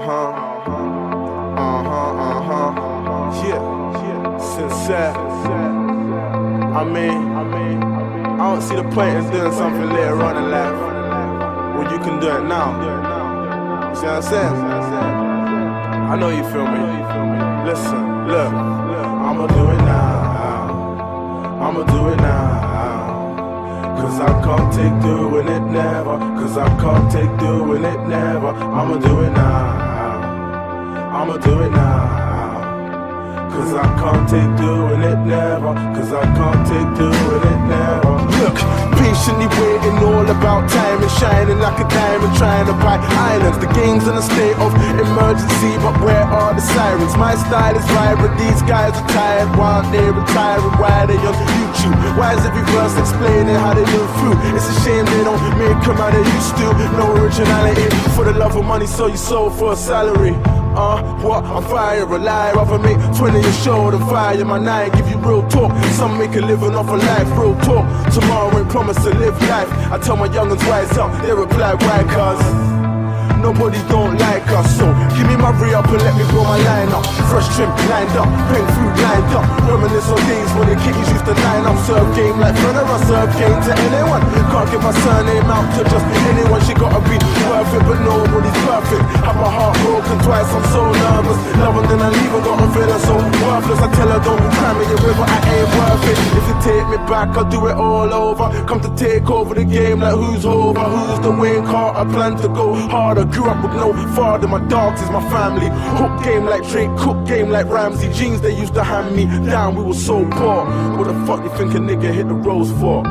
Yeah, sincere. I don't see the point in doing something later on in life when you can do it now. You see what I'm saying? I know you feel me. Listen, look, I'ma do it now. I'ma do it now. Cause I can't take doing it never. Cause I can't take doing it never. I'ma do it now. I'ma do it now. Cause I can't take doing it never. Cause I can't take doing it never. Look, patiently waiting all about time and shining like a diamond, trying to buy islands. The game's in a state of emergency, but where are the sirens? My style is vibrant, these guys are tired. Why aren't they retiring? Why are they on YouTube? Why is every verse explaining how they live through? It's a shame they don't make them how they used to. No originality, for the love of money, so you sold for a salary. What? I'm fire alive. Rather make 20 a show than fire my night. Give you real talk. Some make a living off of life. Real talk. Tomorrow ain't promised to live life. I tell my young'uns wise up. They reply why? Cause nobody don't like us. So give me my re-up and let me blow my line up. Fresh trim lined up, paint food lined up. Reminisce on days when the kitties used to line up. Serve game like Brenner, I serve game to anyone. Can't give my surname out to just anyone. She gotta be worth it, but nobody's perfect. Have my heart broken twice, I'm so nervous. Love and then I leave her, got a feeling so worthless. I tell her don't cry me a river, I ain't worth it. If you take me back, I'll do it all over. Come to take over the game like who's over. Who's the Wayne Carter, plan to go harder. Grew up with no father, my dogs is my family. Hook game like Drake, cook game like Ramsey. Jeans they used to hand me down, we were so poor. What the fuck you think a nigga hit the roads for?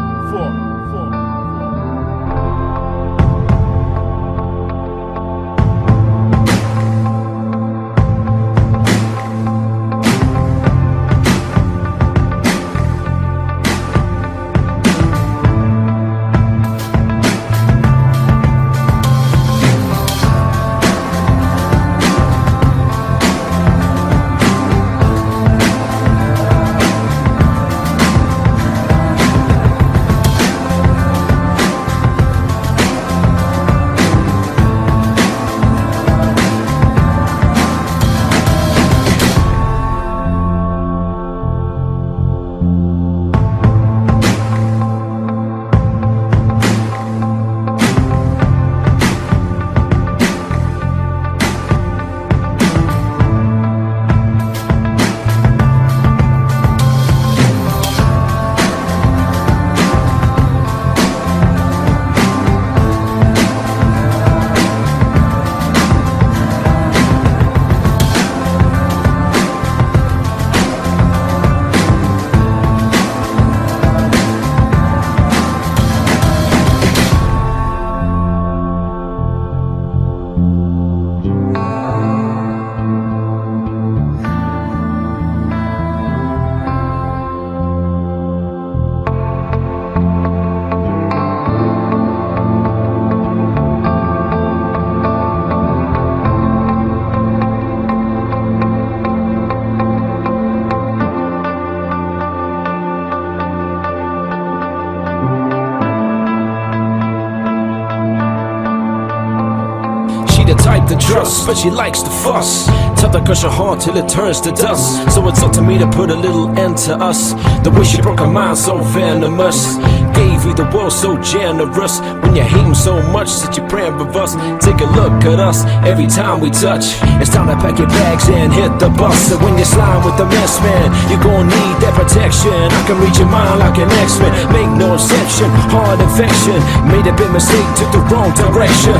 The type to trust, but she likes to fuss. Tell her crush her heart till it turns to dust. So it's up to me to put a little end to us. The way she broke her mind so venomous. Gave you the world so generous. When you hate him so much that you're praying with us. Take a look at us every time we touch. It's time to pack your bags and hit the bus. And when you slide with the mess man, you're gonna need that protection. I can read your mind like an X-Men. Make no exception, hard infection. Made a big mistake, took the wrong direction.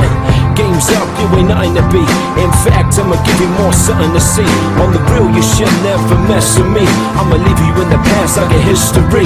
Game's up, you ain't nothing to be. In fact, I'ma give you more something to see. On the real, you should never mess with me. I'ma leave you in the past like a history.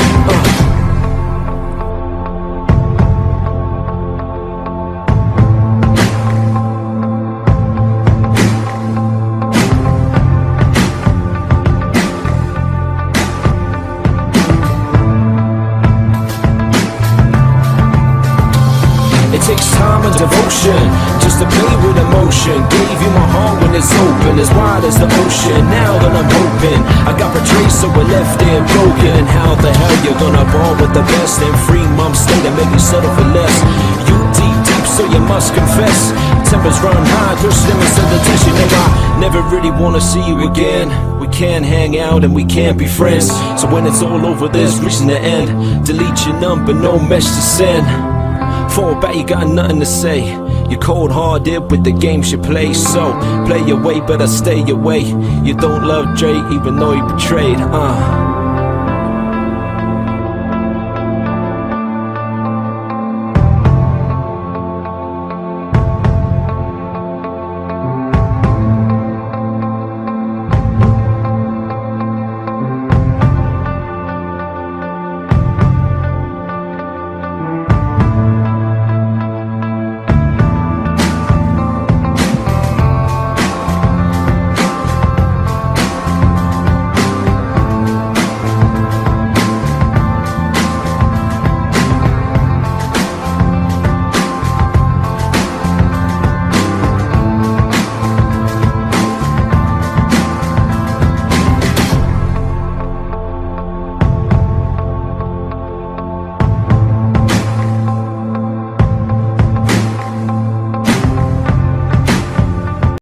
It takes time and devotion just to play with emotion. Gave you my heart when it's open, as wide as the ocean. Now that I'm hoping I got betrayed, so we're left there broken. How the hell you gonna ball with the best and free mom state and make you settle for less? You deep, so you must confess. tempers run high, through limits of the tension. Nigga, I never really wanna see you again. We can't hang out and we can't be friends. So when it's all over, there's reaching the end. Delete your number, no message to send. Fall back, you got nothing to say. You're cold-hearted with the games you play. So play your way, better stay away. You don't love Drake even though he betrayed.